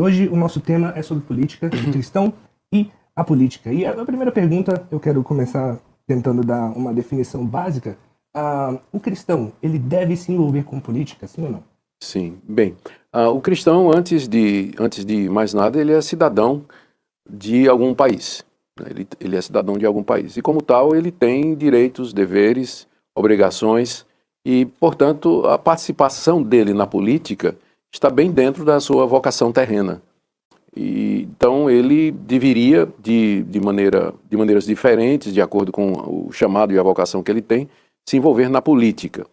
Hoje o nosso tema é sobre política, o cristão e a política. E a primeira pergunta, eu quero começar tentando dar uma definição básica. O cristão, ele deve se envolver com política, sim ou não? Sim, bem, o cristão, antes de mais nada, ele é cidadão de algum país. Ele é cidadão de algum país. E como tal, ele tem direitos, deveres, obrigações e, portanto, a participação dele na política está bem dentro da sua vocação terrena. E, então ele deveria, de maneiras diferentes, de acordo com o chamado e a vocação que ele tem, se envolver na política.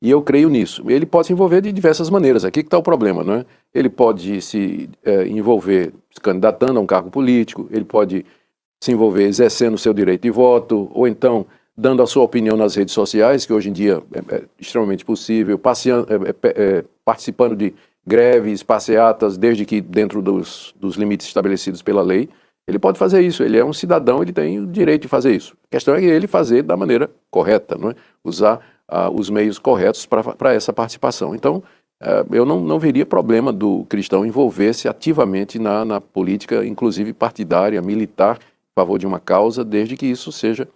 E eu creio nisso. Ele pode se envolver de diversas maneiras. Aqui que está o problema, não é? Ele pode se envolver se candidatando a um cargo político, ele pode se envolver exercendo o seu direito de voto, ou então dando a sua opinião nas redes sociais, que hoje em dia é extremamente possível, participando de greves, passeatas, desde que dentro dos limites estabelecidos pela lei. Ele pode fazer isso, ele é um cidadão, ele tem o direito de fazer isso. A questão é ele fazer da maneira correta, não é? Usar os meios corretos para essa participação. Então, eu não veria problema do cristão envolver-se ativamente na política, inclusive partidária, militar, a favor de uma causa, desde que isso seja,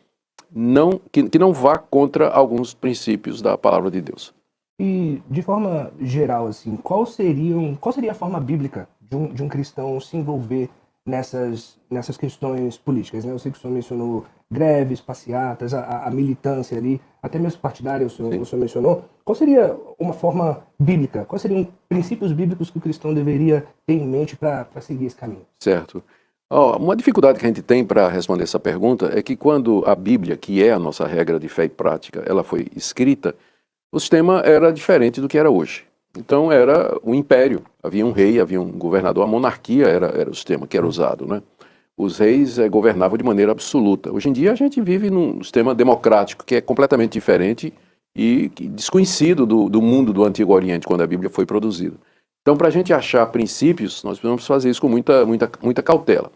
que não vá contra alguns princípios da palavra de Deus. E, de forma geral, assim, qual seria a forma bíblica de um cristão se envolver nessas questões políticas, né? Eu sei que o senhor mencionou greves, passeatas, a militância ali, até mesmo partidária, o senhor mencionou. Qual seria uma forma bíblica? Quais seriam princípios bíblicos que o cristão deveria ter em mente para seguir esse caminho? Certo. Uma dificuldade que a gente tem para responder essa pergunta é que quando a Bíblia, que é a nossa regra de fé e prática, ela foi escrita, o sistema era diferente do que era hoje. Então era o império, havia um rei, havia um governador, a monarquia era o sistema que era usado, né? Os reis governavam de maneira absoluta. Hoje em dia a gente vive num sistema democrático que é completamente diferente e desconhecido do mundo do Antigo Oriente, quando a Bíblia foi produzida. Então, para a gente achar princípios, nós precisamos fazer isso com muita cautela.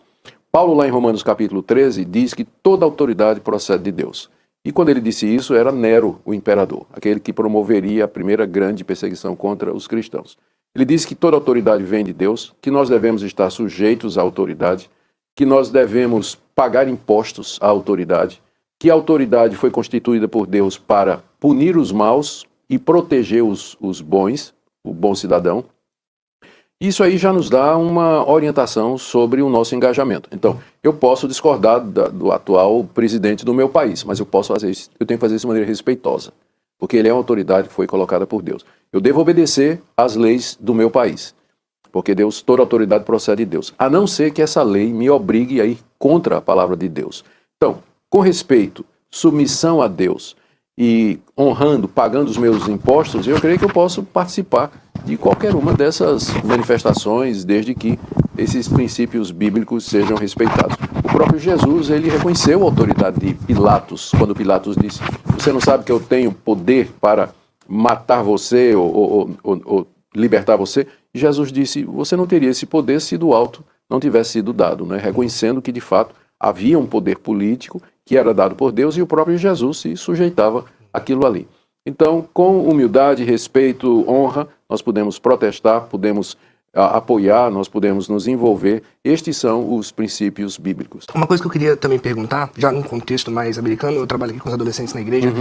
Paulo, lá em Romanos capítulo 13, diz que toda autoridade procede de Deus. E quando ele disse isso, era Nero, o imperador, aquele que promoveria a primeira grande perseguição contra os cristãos. Ele disse que toda autoridade vem de Deus, que nós devemos estar sujeitos à autoridade, que nós devemos pagar impostos à autoridade, que a autoridade foi constituída por Deus para punir os maus e proteger os bons, o bom cidadão. Isso aí já nos dá uma orientação sobre o nosso engajamento. Então, eu posso discordar do atual presidente do meu país, mas eu tenho que fazer isso de maneira respeitosa, porque ele é uma autoridade que foi colocada por Deus. Eu devo obedecer às leis do meu país, porque toda autoridade procede de Deus, a não ser que essa lei me obrigue a ir contra a palavra de Deus. Então, com respeito, submissão a Deus e honrando, pagando os meus impostos, eu creio que eu posso participar de qualquer uma dessas manifestações, desde que esses princípios bíblicos sejam respeitados. O próprio Jesus, ele reconheceu a autoridade de Pilatos, quando Pilatos disse: você não sabe que eu tenho poder para matar você ou libertar você? E Jesus disse: você não teria esse poder se do alto não tivesse sido dado, né? Reconhecendo que, de fato, havia um poder político que era dado por Deus e o próprio Jesus se sujeitava àquilo ali. Então, com humildade, respeito, honra, nós podemos protestar, podemos apoiar, nós podemos nos envolver. Estes são os princípios bíblicos. Uma coisa que eu queria também perguntar, já num contexto mais americano, eu trabalho aqui com os adolescentes na igreja,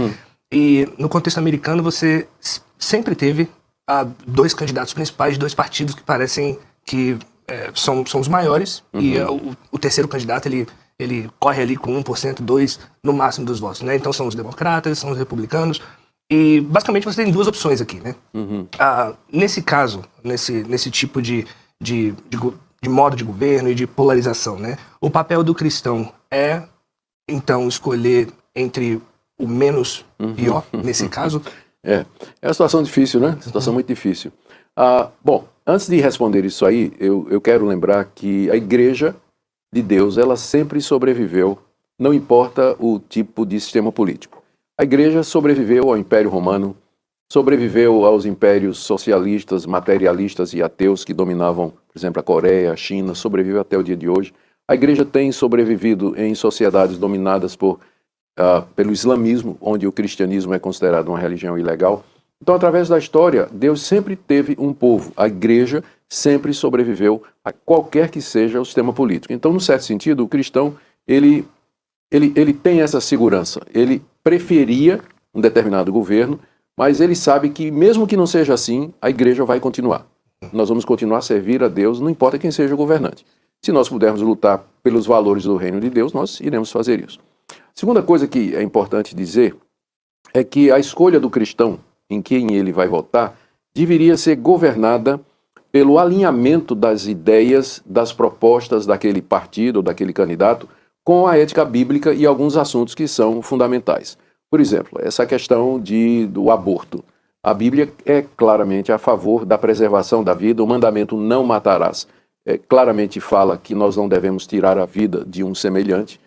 e no contexto americano você sempre teve dois candidatos principais de dois partidos que parecem que são os maiores, e o terceiro candidato, ele corre ali com 1%, 2% no máximo dos votos, né? Então são os democratas, são os republicanos. E basicamente você tem duas opções aqui, né? Nesse caso, nesse tipo de modo de governo e de polarização, né? O papel do cristão é, então, escolher entre o menos pior, nesse caso? É uma situação difícil, né? Situação muito difícil. Bom, antes de responder isso aí, eu quero lembrar que a igreja de Deus, ela sempre sobreviveu, não importa o tipo de sistema político. A igreja sobreviveu ao Império Romano, sobreviveu aos impérios socialistas, materialistas e ateus que dominavam, por exemplo, a Coreia, a China, sobreviveu até o dia de hoje. A igreja tem sobrevivido em sociedades dominadas pelo islamismo, onde o cristianismo é considerado uma religião ilegal. Então, através da história, Deus sempre teve um povo. A igreja sempre sobreviveu a qualquer que seja o sistema político. Então, no certo sentido, o cristão, ele tem essa segurança. Ele preferia um determinado governo, mas ele sabe que, mesmo que não seja assim, a igreja vai continuar. Nós vamos continuar a servir a Deus, não importa quem seja o governante. Se nós pudermos lutar pelos valores do reino de Deus, nós iremos fazer isso. Segunda coisa que é importante dizer é que a escolha do cristão, em quem ele vai votar, deveria ser governada pelo alinhamento das ideias, das propostas daquele partido ou daquele candidato com a ética bíblica e alguns assuntos que são fundamentais. Por exemplo, essa questão do aborto. A Bíblia é claramente a favor da preservação da vida, o mandamento não matarás. Claramente fala que nós não devemos tirar a vida de um semelhante.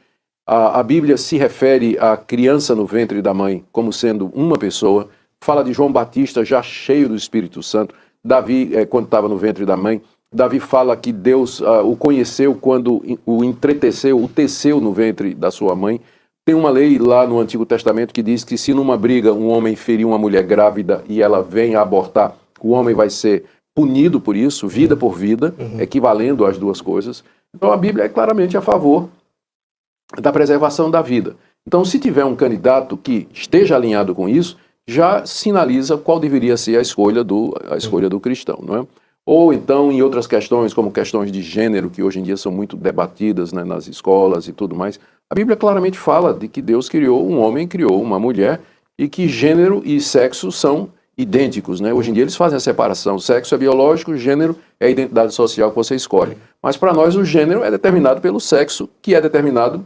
A Bíblia se refere à criança no ventre da mãe como sendo uma pessoa. Fala de João Batista já cheio do Espírito Santo. Davi, quando estava no ventre da mãe, Davi fala que Deus o conheceu quando o entreteceu, o teceu no ventre da sua mãe. Tem uma lei lá no Antigo Testamento que diz que se numa briga um homem ferir uma mulher grávida e ela vem a abortar, o homem vai ser punido por isso, vida por vida, equivalendo às duas coisas. Então a Bíblia é claramente a favor da preservação da vida. Então, se tiver um candidato que esteja alinhado com isso, já sinaliza qual deveria ser a escolha do cristão, não é? Ou então em outras questões, como questões de gênero, que hoje em dia são muito debatidas, né, nas escolas e tudo mais, a Bíblia claramente fala de que Deus criou um homem, criou uma mulher, e que gênero e sexo são idênticos, né? Hoje em dia eles fazem a separação, sexo é biológico, gênero é a identidade social que você escolhe. Mas para nós o gênero é determinado pelo sexo, que é determinado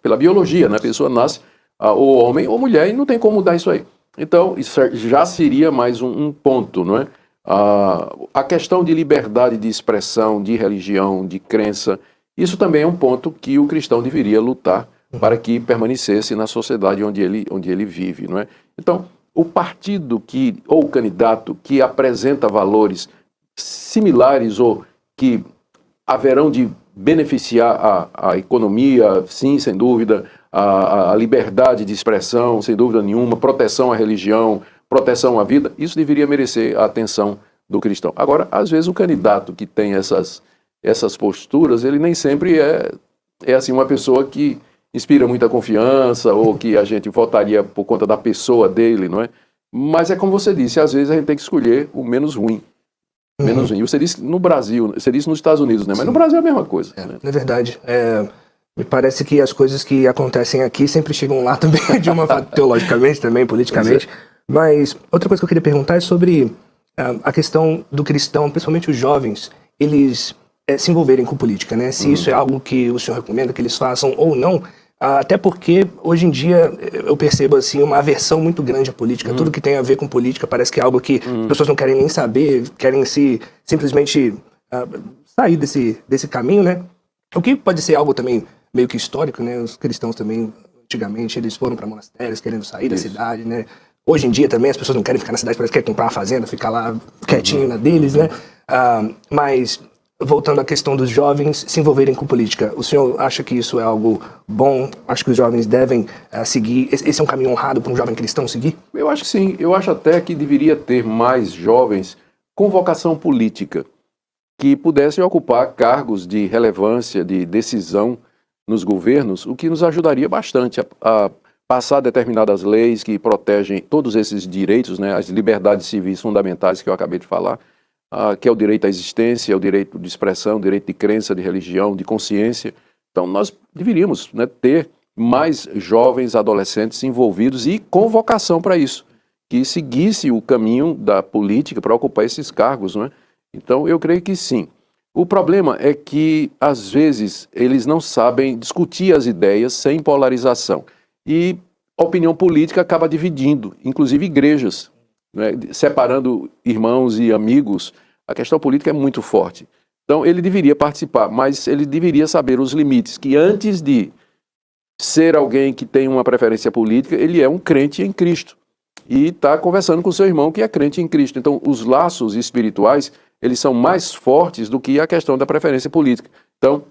pela biologia, né? A pessoa nasce ou homem ou mulher e não tem como mudar isso aí. Então, isso já seria mais um ponto, não é? A questão de liberdade de expressão, de religião, de crença, isso também é um ponto que o cristão deveria lutar para que permanecesse na sociedade onde ele vive, não é? Então, o partido ou o candidato que apresenta valores similares ou que haverão de beneficiar a economia, sim, sem dúvida, a liberdade de expressão, sem dúvida nenhuma, proteção à religião, proteção à vida, isso deveria merecer a atenção do cristão. Agora, às vezes o candidato que tem essas posturas, ele nem sempre é assim uma pessoa que inspira muita confiança ou que a gente votaria por conta da pessoa dele, não é? Mas é como você disse, às vezes a gente tem que escolher o menos ruim. Menos ruim. Você disse no Brasil, você disse nos Estados Unidos, né? Mas no Brasil é a mesma coisa. Né? É verdade. Me parece que as coisas que acontecem aqui sempre chegam lá também, teologicamente também, politicamente. Mas outra coisa que eu queria perguntar é sobre a questão do cristão, principalmente os jovens, eles se envolverem com política, né? Se isso é algo que o senhor recomenda que eles façam ou não. Até porque, hoje em dia, eu percebo assim, uma aversão muito grande à política. Tudo que tem a ver com política parece que é algo que as pessoas não querem nem saber, querem simplesmente sair desse caminho, né? O que pode ser algo também meio que histórico, né? Os cristãos também, antigamente, eles foram para monastérios querendo sair da cidade, né? Hoje em dia também as pessoas não querem ficar na cidade, parece que querem comprar uma fazenda, ficar lá quietinho na deles, né? Mas... voltando à questão dos jovens se envolverem com política, o senhor acha que isso é algo bom? Acha que os jovens devem seguir? Esse é um caminho honrado para um jovem cristão seguir? Eu acho que sim. Eu acho até que deveria ter mais jovens com vocação política que pudessem ocupar cargos de relevância, de decisão nos governos, o que nos ajudaria bastante a passar determinadas leis que protegem todos esses direitos, né, as liberdades civis fundamentais que eu acabei de falar, que é o direito à existência, o direito de expressão, o direito de crença, de religião, de consciência. Então nós deveríamos, né, ter mais jovens adolescentes envolvidos e com vocação para isso, que seguisse o caminho da política para ocupar esses cargos, não é? Então eu creio que sim. O problema é que às vezes eles não sabem discutir as ideias sem polarização e a opinião política acaba dividindo, inclusive igrejas. Separando irmãos e amigos, a questão política é muito forte. Então ele deveria participar, mas ele deveria saber os limites, que antes de ser alguém que tem uma preferência política, ele é um crente em Cristo. E está conversando com seu irmão que é crente em Cristo. Então os laços espirituais, eles são mais fortes do que a questão da preferência política. Então,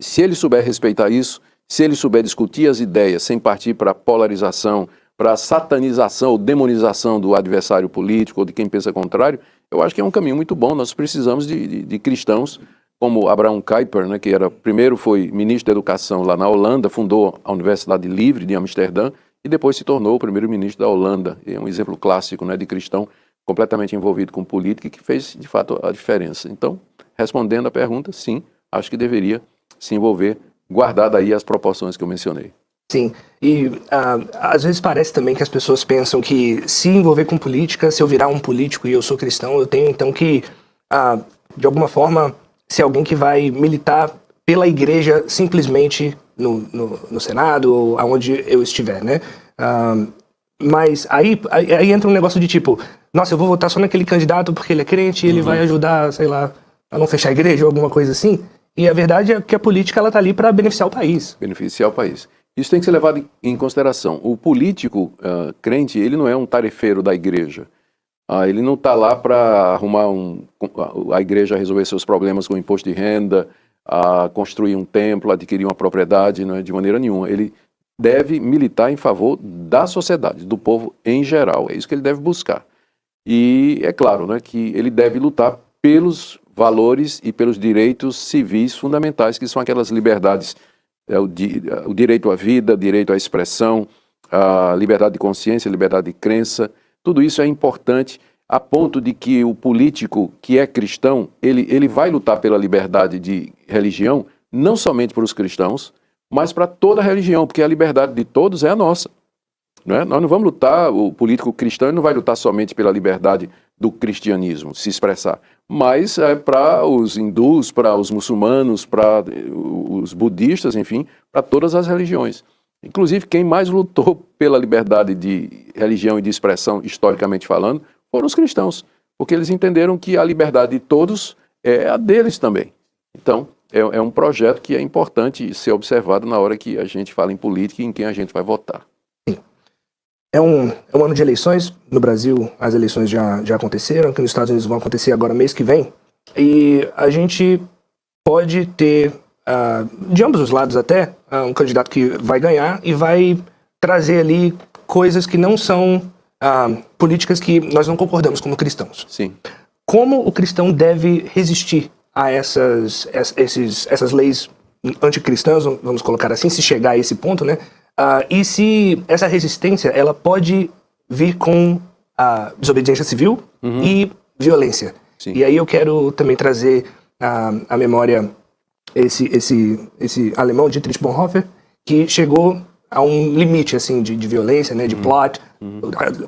se ele souber respeitar isso, se ele souber discutir as ideias sem partir para a polarização, para a satanização ou demonização do adversário político ou de quem pensa contrário, eu acho que é um caminho muito bom. Nós precisamos de cristãos como Abraham Kuyper, né, que primeiro foi ministro da Educação lá na Holanda, fundou a Universidade Livre de Amsterdã e depois se tornou o primeiro-ministro da Holanda. É um exemplo clássico, né, de cristão completamente envolvido com política e que fez, de fato, a diferença. Então, respondendo à pergunta, sim, acho que deveria se envolver, guardado aí as proporções que eu mencionei. Sim, e às vezes parece também que as pessoas pensam que se envolver com política, se eu virar um político e eu sou cristão, eu tenho então que, de alguma forma, ser alguém que vai militar pela igreja simplesmente no Senado ou aonde eu estiver, né? Mas aí entra um negócio de tipo, nossa, eu vou votar só naquele candidato porque ele é crente e ele vai ajudar, sei lá, a não fechar a igreja ou alguma coisa assim. E a verdade é que a política ela tá ali para beneficiar o país. Beneficiar o país. Isso tem que ser levado em consideração. O político crente, ele não é um tarefeiro da igreja. Ele não está lá para arrumar a igreja resolver seus problemas com imposto de renda, construir um templo, adquirir uma propriedade, não é, de maneira nenhuma. Ele deve militar em favor da sociedade, do povo em geral. É isso que ele deve buscar. E é claro, né, que ele deve lutar pelos valores e pelos direitos civis fundamentais, que são aquelas liberdades, o direito à vida, direito à expressão, a liberdade de consciência, liberdade de crença. Tudo isso é importante a ponto de que o político que é cristão, ele vai lutar pela liberdade de religião, não somente para os cristãos, mas para toda a religião, porque a liberdade de todos é a nossa. Não é? Nós não vamos lutar, o político cristão não vai lutar somente pela liberdade do cristianismo, se expressar, mas para os hindus, para os muçulmanos, para os budistas, enfim, para todas as religiões. Inclusive, quem mais lutou pela liberdade de religião e de expressão, historicamente falando, foram os cristãos, porque eles entenderam que a liberdade de todos é a deles também. Então, é um projeto que é importante ser observado na hora que a gente fala em política e em quem a gente vai votar. Sim. É um ano de eleições. No Brasil, as eleições já aconteceram, aqui nos Estados Unidos vão acontecer agora mês que vem. E a gente pode ter, de ambos os lados até, um candidato que vai ganhar e vai trazer ali coisas que não são políticas que nós não concordamos como cristãos. Sim. Como o cristão deve resistir a essas leis anticristãs, vamos colocar assim, se chegar a esse ponto, né? E se essa resistência ela pode vir com desobediência civil e violência. Sim. E aí eu quero também trazer à memória esse alemão, Dietrich Bonhoeffer, que chegou a um limite assim de violência, né, de plot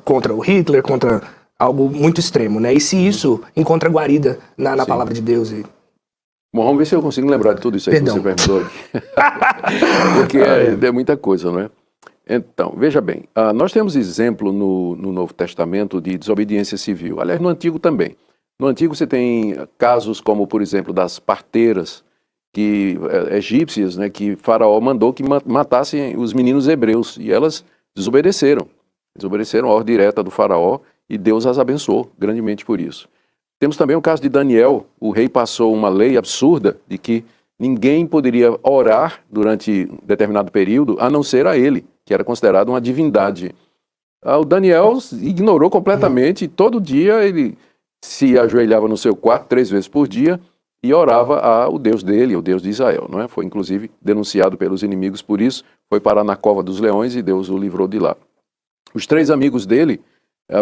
contra o Hitler, contra algo muito extremo, né? E se isso encontra guarida na palavra de Deus. Bom, vamos ver se eu consigo lembrar de tudo isso aí que você perguntou. Porque é muita coisa, não é? Então, veja bem, nós temos exemplo no Novo Testamento de desobediência civil. Aliás, no Antigo também. No Antigo você tem casos como, por exemplo, das parteiras egípcias, né, que Faraó mandou que matassem os meninos hebreus, e elas desobedeceram. Desobedeceram a ordem direta do Faraó, e Deus as abençoou grandemente por isso. Temos também o caso de Daniel. O rei passou uma lei absurda de que ninguém poderia orar durante um determinado período, a não ser a ele, que era considerado uma divindade. O Daniel ignorou completamente, e todo dia ele se ajoelhava no seu quarto 3 vezes por dia e orava ao Deus dele, o Deus de Israel. Não é? Foi inclusive denunciado pelos inimigos por isso, foi parar na cova dos leões e Deus o livrou de lá. Os 3 amigos dele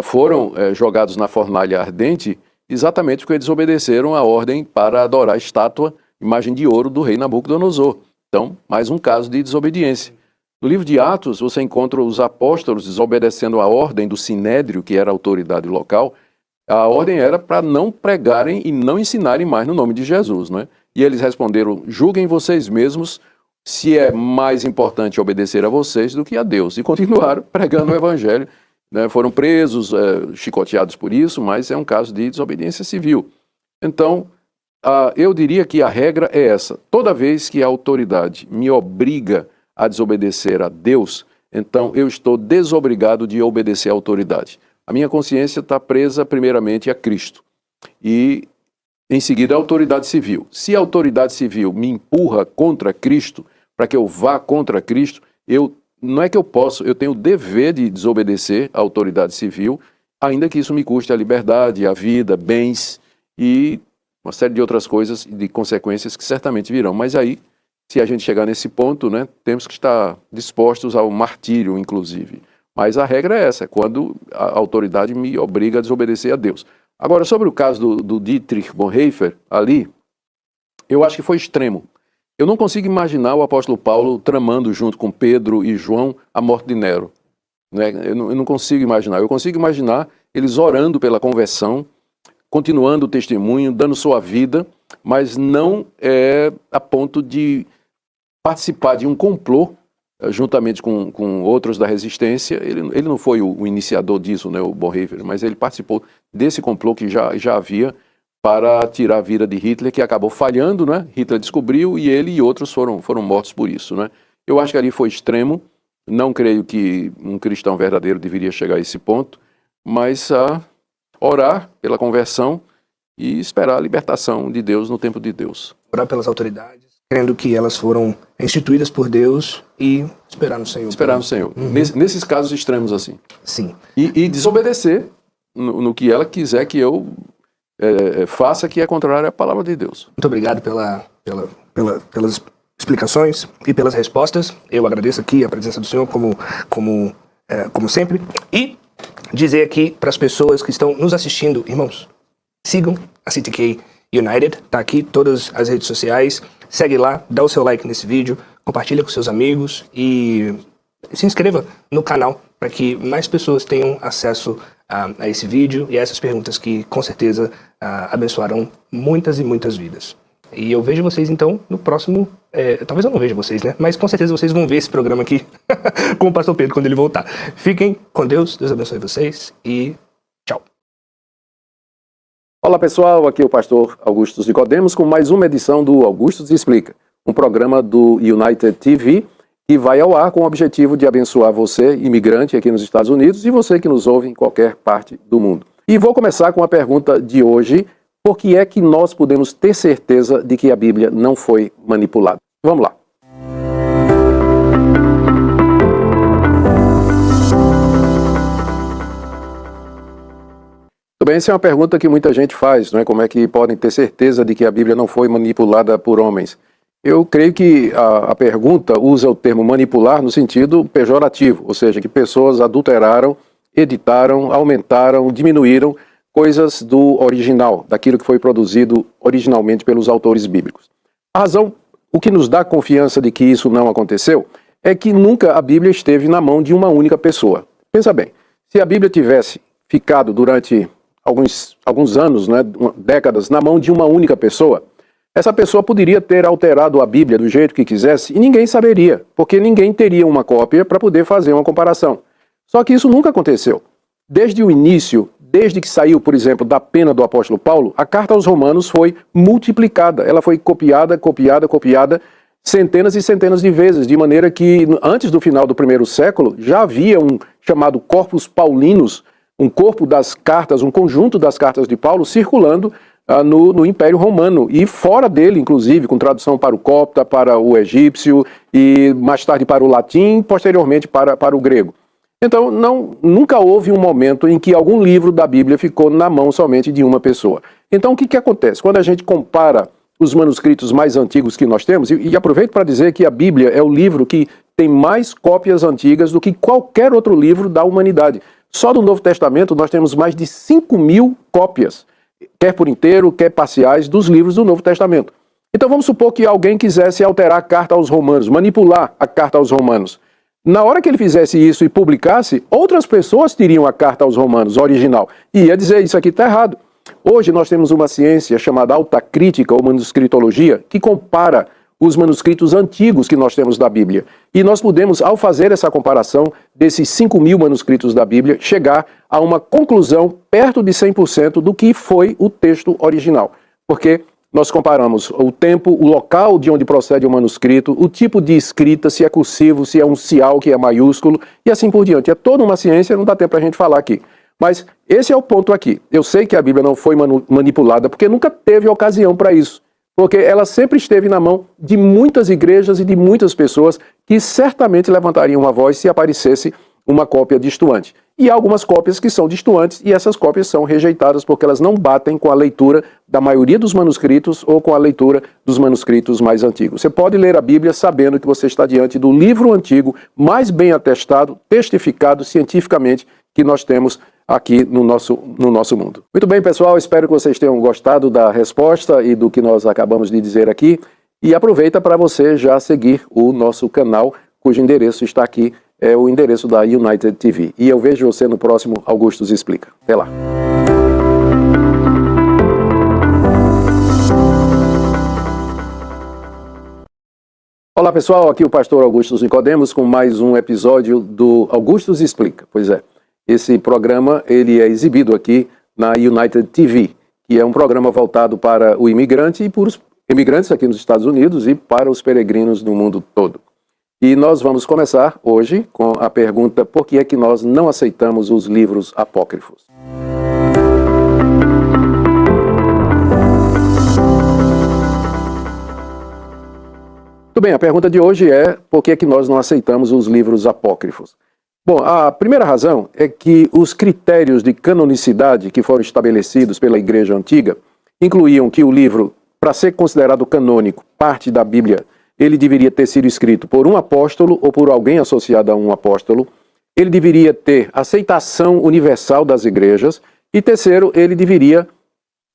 foram jogados na fornalha ardente exatamente porque desobedeceram a ordem para adorar a estátua, imagem de ouro do rei Nabucodonosor. Então, mais um caso de desobediência. No livro de Atos, você encontra os apóstolos desobedecendo a ordem do Sinédrio, que era a autoridade local. A ordem era para não pregarem e não ensinarem mais no nome de Jesus, não é? E eles responderam: julguem vocês mesmos se é mais importante obedecer a vocês do que a Deus. E continuaram pregando o evangelho. Foram presos, chicoteados por isso, mas é um caso de desobediência civil. Então, eu diria que a regra é essa. Toda vez que a autoridade me obriga a desobedecer a Deus, então eu estou desobrigado de obedecer à autoridade. A minha consciência está presa primeiramente a Cristo e, em seguida, a autoridade civil. Se a autoridade civil me empurra contra Cristo, para que eu vá contra Cristo, não é que eu posso, eu tenho o dever de desobedecer à autoridade civil ainda que isso me custe a liberdade, a vida, bens e uma série de outras coisas e de consequências que certamente virão. Mas aí, se a gente chegar nesse ponto, né, temos que estar dispostos ao martírio, inclusive. Mas a regra é essa, é quando a autoridade me obriga a desobedecer a Deus. Agora, sobre o caso do Dietrich Bonhoeffer, ali, eu acho que foi extremo. Eu não consigo imaginar o apóstolo Paulo tramando junto com Pedro e João a morte de Nero. Né? Eu não consigo imaginar. Eu consigo imaginar eles orando pela conversão, continuando o testemunho, dando sua vida, mas não a ponto de participar de um complô, juntamente com outros da resistência. Ele não foi o iniciador disso, né, o Bonhoeffer, mas ele participou desse complô que já havia para tirar a vida de Hitler, que acabou falhando, né? Hitler descobriu e ele e outros foram mortos por isso, né? Eu acho que ali foi extremo. Não creio que um cristão verdadeiro deveria chegar a esse ponto, mas orar pela conversão e esperar a libertação de Deus no tempo de Deus. Orar pelas autoridades, crendo que elas foram instituídas por Deus e esperar no Senhor. Esperar no Senhor. Uhum. Nesses casos extremos assim. Sim. E desobedecer no que ela quiser que eu faça, que é contrário à palavra de Deus. Muito obrigado pelas explicações e pelas respostas. Eu agradeço aqui a presença do Senhor como sempre. E dizer aqui para as pessoas que estão nos assistindo, irmãos, sigam a CTK United, tá aqui todas as redes sociais, segue lá, dá o seu like nesse vídeo, compartilha com seus amigos e se inscreva no canal para que mais pessoas tenham acesso a esse vídeo e a essas perguntas que com certeza abençoarão muitas e muitas vidas. E eu vejo vocês então no próximo, talvez eu não veja vocês, né? Mas com certeza vocês vão ver esse programa aqui com o pastor Pedro quando ele voltar. Fiquem com Deus, Deus abençoe vocês e tchau. Olá pessoal, aqui é o pastor Augustus Nicodemos com mais uma edição do Augustus Explica, um programa do United TV que vai ao ar com o objetivo de abençoar você, imigrante aqui nos Estados Unidos, e você que nos ouve em qualquer parte do mundo. E vou começar com a pergunta de hoje: por que é que nós podemos ter certeza de que a Bíblia não foi manipulada? Vamos lá. Bem, essa é uma pergunta que muita gente faz, não é? Como é que podem ter certeza de que a Bíblia não foi manipulada por homens? Eu creio que a pergunta usa o termo manipular no sentido pejorativo, ou seja, que pessoas adulteraram, editaram, aumentaram, diminuíram coisas do original, daquilo que foi produzido originalmente pelos autores bíblicos. A razão, o que nos dá confiança de que isso não aconteceu, é que nunca a Bíblia esteve na mão de uma única pessoa. Pensa bem, se a Bíblia tivesse ficado durante alguns anos, né, décadas, na mão de uma única pessoa, essa pessoa poderia ter alterado a Bíblia do jeito que quisesse e ninguém saberia, porque ninguém teria uma cópia para poder fazer uma comparação. Só que isso nunca aconteceu. Desde o início, desde que saiu, por exemplo, da pena do apóstolo Paulo, a carta aos Romanos foi multiplicada. Ela foi copiada, centenas e centenas de vezes, de maneira que antes do final do primeiro século já havia um chamado Corpus Paulinus, um corpo das cartas, um conjunto das cartas de Paulo circulando no Império Romano, e fora dele, inclusive, com tradução para o copta, para o egípcio, e mais tarde para o latim, posteriormente para o grego. Então, nunca houve um momento em que algum livro da Bíblia ficou na mão somente de uma pessoa. Então, o que acontece? Quando a gente compara os manuscritos mais antigos que nós temos, e aproveito para dizer que a Bíblia é o livro que tem mais cópias antigas do que qualquer outro livro da humanidade. Só do Novo Testamento nós temos mais de 5.000 cópias, quer por inteiro, quer parciais, dos livros do Novo Testamento. Então vamos supor que alguém quisesse alterar a carta aos Romanos, manipular a carta aos Romanos. Na hora que ele fizesse isso e publicasse, outras pessoas teriam a carta aos Romanos, original, e ia dizer: isso aqui está errado. Hoje nós temos uma ciência chamada autocrítica ou manuscritologia, que compara os manuscritos antigos que nós temos da Bíblia. E nós podemos, ao fazer essa comparação desses 5.000 manuscritos da Bíblia, chegar a uma conclusão perto de 100% do que foi o texto original. Porque nós comparamos o tempo, o local de onde procede o manuscrito, o tipo de escrita, se é cursivo, se é uncial, que é maiúsculo, e assim por diante. É toda uma ciência, não dá tempo para a gente falar aqui. Mas esse é o ponto aqui. Eu sei que a Bíblia não foi manipulada, porque nunca teve ocasião para isso. Porque ela sempre esteve na mão de muitas igrejas e de muitas pessoas que certamente levantariam uma voz se aparecesse uma cópia distoante. e há algumas cópias que são destoantes, e essas cópias são rejeitadas porque elas não batem com a leitura da maioria dos manuscritos ou com a leitura dos manuscritos mais antigos. Você pode ler a Bíblia sabendo que você está diante do livro antigo mais bem atestado, testificado cientificamente que nós temos aqui no nosso mundo. Muito bem, pessoal, espero que vocês tenham gostado da resposta e do que nós acabamos de dizer aqui, e aproveita para você já seguir o nosso canal, cujo endereço está aqui, é o endereço da United TV. E eu vejo você no próximo Augustus Explica. Até lá. Olá pessoal, aqui o pastor Augustus Nicodemos com mais um episódio do Augustus Explica. Pois é, esse programa ele é exibido aqui na United TV, que é um programa voltado para o imigrante e para os imigrantes aqui nos Estados Unidos e para os peregrinos no mundo todo. E nós vamos começar hoje com a pergunta: por que é que nós não aceitamos os livros apócrifos? Muito bem, a pergunta de hoje é: por que é que nós não aceitamos os livros apócrifos? Bom, a primeira razão é que os critérios de canonicidade que foram estabelecidos pela Igreja Antiga incluíam que o livro, para ser considerado canônico, parte da Bíblia, ele deveria ter sido escrito por um apóstolo ou por alguém associado a um apóstolo. Ele deveria ter aceitação universal das igrejas. E terceiro, ele deveria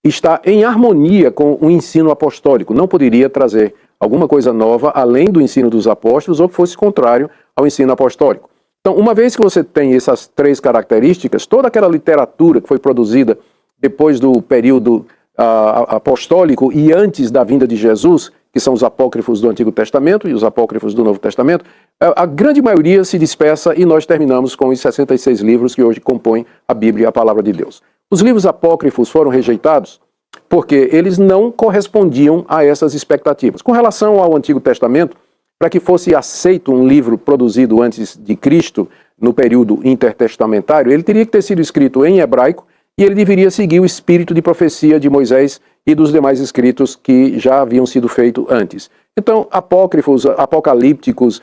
estar em harmonia com o ensino apostólico. Não poderia trazer alguma coisa nova além do ensino dos apóstolos ou que fosse contrário ao ensino apostólico. Então, uma vez que você tem essas três características, toda aquela literatura que foi produzida depois do período apostólico e antes da vinda de Jesus, que são os apócrifos do Antigo Testamento e os apócrifos do Novo Testamento, a grande maioria se dispersa e nós terminamos com os 66 livros que hoje compõem a Bíblia, a Palavra de Deus. Os livros apócrifos foram rejeitados porque eles não correspondiam a essas expectativas. Com relação ao Antigo Testamento, para que fosse aceito um livro produzido antes de Cristo, no período intertestamentário, ele teria que ter sido escrito em hebraico e ele deveria seguir o espírito de profecia de Moisés e dos demais escritos que já haviam sido feitos antes. Então, apócrifos, apocalípticos,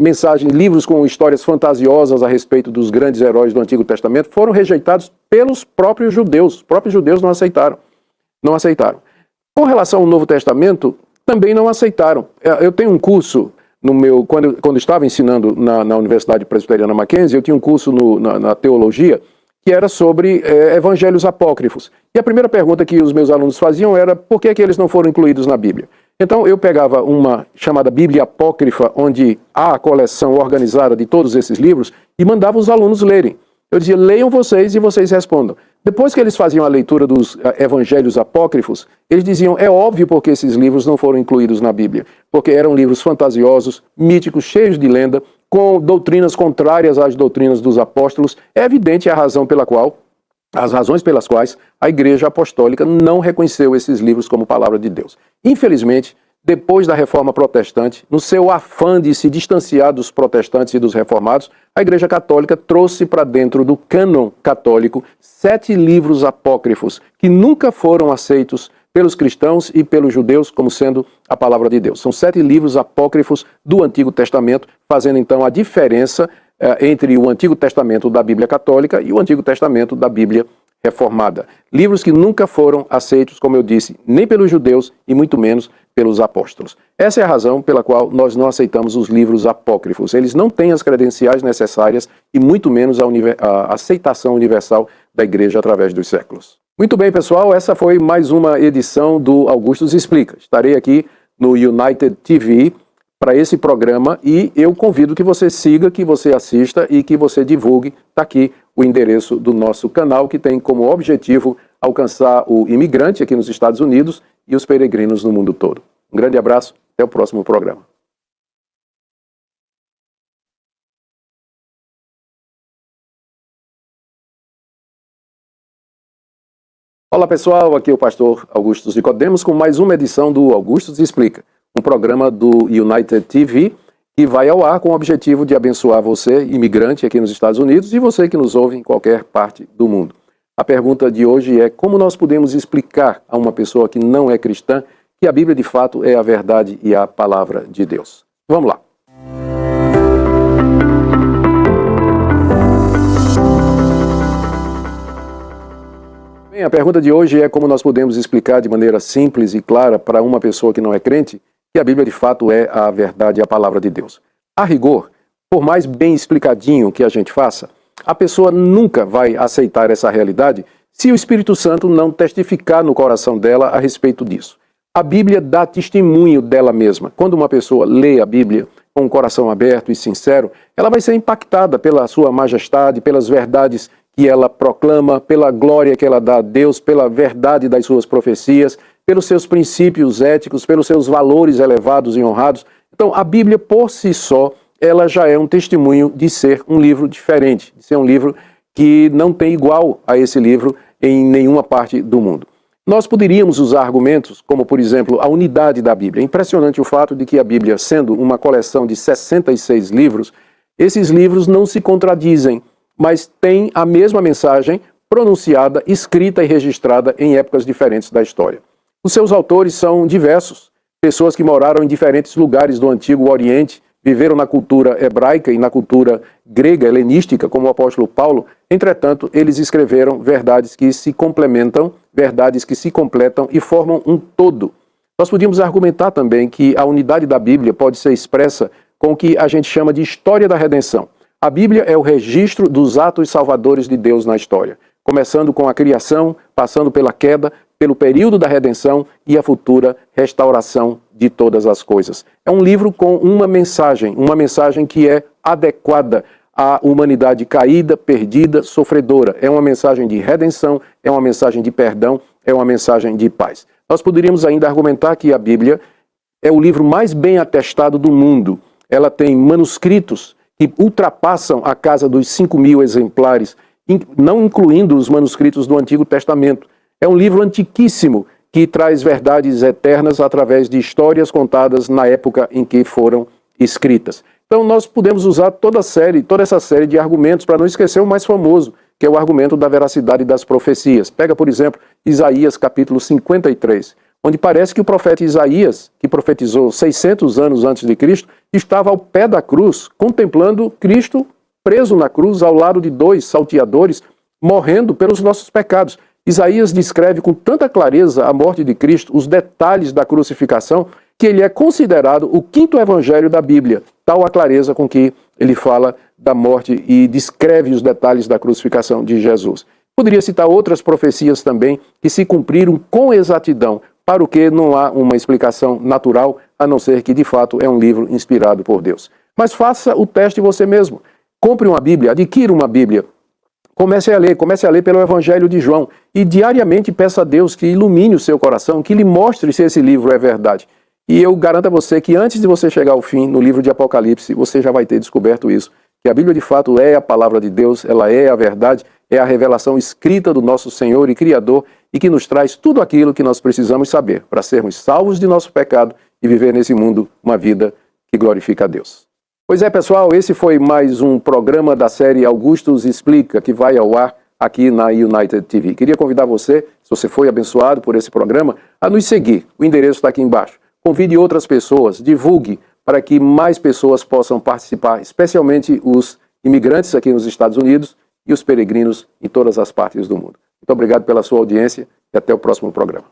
mensagens, livros com histórias fantasiosas a respeito dos grandes heróis do Antigo Testamento foram rejeitados pelos próprios judeus. Os próprios judeus não aceitaram. Não aceitaram. Com relação ao Novo Testamento, também não aceitaram. Eu tenho um curso, quando estava ensinando na Universidade Presbiteriana Mackenzie, eu tinha um curso na teologia, que era sobre evangelhos apócrifos. E a primeira pergunta que os meus alunos faziam era: por que é que eles não foram incluídos na Bíblia? Então eu pegava uma chamada Bíblia Apócrifa, onde há a coleção organizada de todos esses livros, e mandava os alunos lerem. Eu dizia: leiam vocês e vocês respondam. Depois que eles faziam a leitura dos evangelhos apócrifos, eles diziam: é óbvio porque esses livros não foram incluídos na Bíblia. Porque eram livros fantasiosos, míticos, cheios de lenda, com doutrinas contrárias às doutrinas dos apóstolos. É evidente as razões pelas quais a Igreja Apostólica não reconheceu esses livros como palavra de Deus. Infelizmente, depois da Reforma Protestante, no seu afã de se distanciar dos protestantes e dos reformados, a Igreja Católica trouxe para dentro do cânon católico 7 livros apócrifos que nunca foram aceitos pelos cristãos e pelos judeus como sendo a palavra de Deus. São 7 livros apócrifos do Antigo Testamento, fazendo então a diferença entre o Antigo Testamento da Bíblia Católica e o Antigo Testamento da Bíblia Reformada. Livros que nunca foram aceitos, como eu disse, nem pelos judeus e muito menos pelos apóstolos. Essa é a razão pela qual nós não aceitamos os livros apócrifos. Eles não têm as credenciais necessárias e muito menos a aceitação universal da Igreja através dos séculos. Muito bem, pessoal, essa foi mais uma edição do Augustus Explica. Estarei aqui no United TV para esse programa e eu convido que você siga, que você assista e que você divulgue. Está aqui o endereço do nosso canal, que tem como objetivo alcançar o imigrante aqui nos Estados Unidos e os peregrinos no mundo todo. Um grande abraço, até o próximo programa. Olá pessoal, aqui é o pastor Augustus Nicodemos com mais uma edição do Augustus Explica, um programa do United TV que vai ao ar com o objetivo de abençoar você, imigrante aqui nos Estados Unidos, e você que nos ouve em qualquer parte do mundo. A pergunta de hoje é: como nós podemos explicar a uma pessoa que não é cristã que a Bíblia de fato é a verdade e a palavra de Deus? Vamos lá. Bem, a pergunta de hoje é como nós podemos explicar de maneira simples e clara para uma pessoa que não é crente que a Bíblia de fato é a verdade e a palavra de Deus. A rigor, por mais bem explicadinho que a gente faça, a pessoa nunca vai aceitar essa realidade se o Espírito Santo não testificar no coração dela a respeito disso. A Bíblia dá testemunho dela mesma. Quando uma pessoa lê a Bíblia com um coração aberto e sincero, ela vai ser impactada pela sua majestade, pelas verdades que ela proclama, pela glória que ela dá a Deus, pela verdade das suas profecias, pelos seus princípios éticos, pelos seus valores elevados e honrados. Então, a Bíblia, por si só, ela já é um testemunho de ser um livro diferente, de ser um livro que não tem igual a esse livro em nenhuma parte do mundo. Nós poderíamos usar argumentos como, por exemplo, a unidade da Bíblia. É impressionante o fato de que a Bíblia, sendo uma coleção de 66 livros, esses livros não se contradizem, mas têm a mesma mensagem pronunciada, escrita e registrada em épocas diferentes da história. Os seus autores são diversos, pessoas que moraram em diferentes lugares do Antigo Oriente, viveram na cultura hebraica e na cultura grega, helenística, como o apóstolo Paulo. Entretanto, eles escreveram verdades que se complementam, verdades que se completam e formam um todo. Nós podíamos argumentar também que a unidade da Bíblia pode ser expressa com o que a gente chama de história da redenção. A Bíblia é o registro dos atos salvadores de Deus na história, começando com a criação, passando pela queda, pelo período da redenção e a futura restauração de todas as coisas. É um livro com uma mensagem que é adequada à humanidade caída, perdida, sofredora. É uma mensagem de redenção, é uma mensagem de perdão, é uma mensagem de paz. Nós poderíamos ainda argumentar que a Bíblia é o livro mais bem atestado do mundo. Ela tem manuscritos que ultrapassam a casa dos 5.000 exemplares, não incluindo os manuscritos do Antigo Testamento. É um livro antiquíssimo que traz verdades eternas através de histórias contadas na época em que foram escritas. Então nós podemos usar toda essa série de argumentos para não esquecer o mais famoso, que é o argumento da veracidade das profecias. Pega, por exemplo, Isaías capítulo 53, onde parece que o profeta Isaías, que profetizou 600 anos antes de Cristo, estava ao pé da cruz, contemplando Cristo preso na cruz ao lado de 2 salteadores, morrendo pelos nossos pecados. Isaías descreve com tanta clareza a morte de Cristo, os detalhes da crucificação, que ele é considerado o 5º evangelho da Bíblia, tal a clareza com que ele fala da morte e descreve os detalhes da crucificação de Jesus. Poderia citar outras profecias também que se cumpriram com exatidão, para o que não há uma explicação natural, a não ser que de fato é um livro inspirado por Deus. Mas faça o teste você mesmo. Compre uma Bíblia, adquira uma Bíblia. Comece a ler pelo Evangelho de João e diariamente peça a Deus que ilumine o seu coração, que lhe mostre se esse livro é verdade. E eu garanto a você que antes de você chegar ao fim, no livro de Apocalipse, você já vai ter descoberto isso, que a Bíblia de fato é a palavra de Deus, ela é a verdade, é a revelação escrita do nosso Senhor e Criador e que nos traz tudo aquilo que nós precisamos saber para sermos salvos de nosso pecado e viver nesse mundo uma vida que glorifica a Deus. Pois é, pessoal, esse foi mais um programa da série Augustus Explica, que vai ao ar aqui na United TV. Queria convidar você, se você foi abençoado por esse programa, a nos seguir. O endereço está aqui embaixo. Convide outras pessoas, divulgue para que mais pessoas possam participar, especialmente os imigrantes aqui nos Estados Unidos e os peregrinos em todas as partes do mundo. Muito obrigado pela sua audiência e até o próximo programa.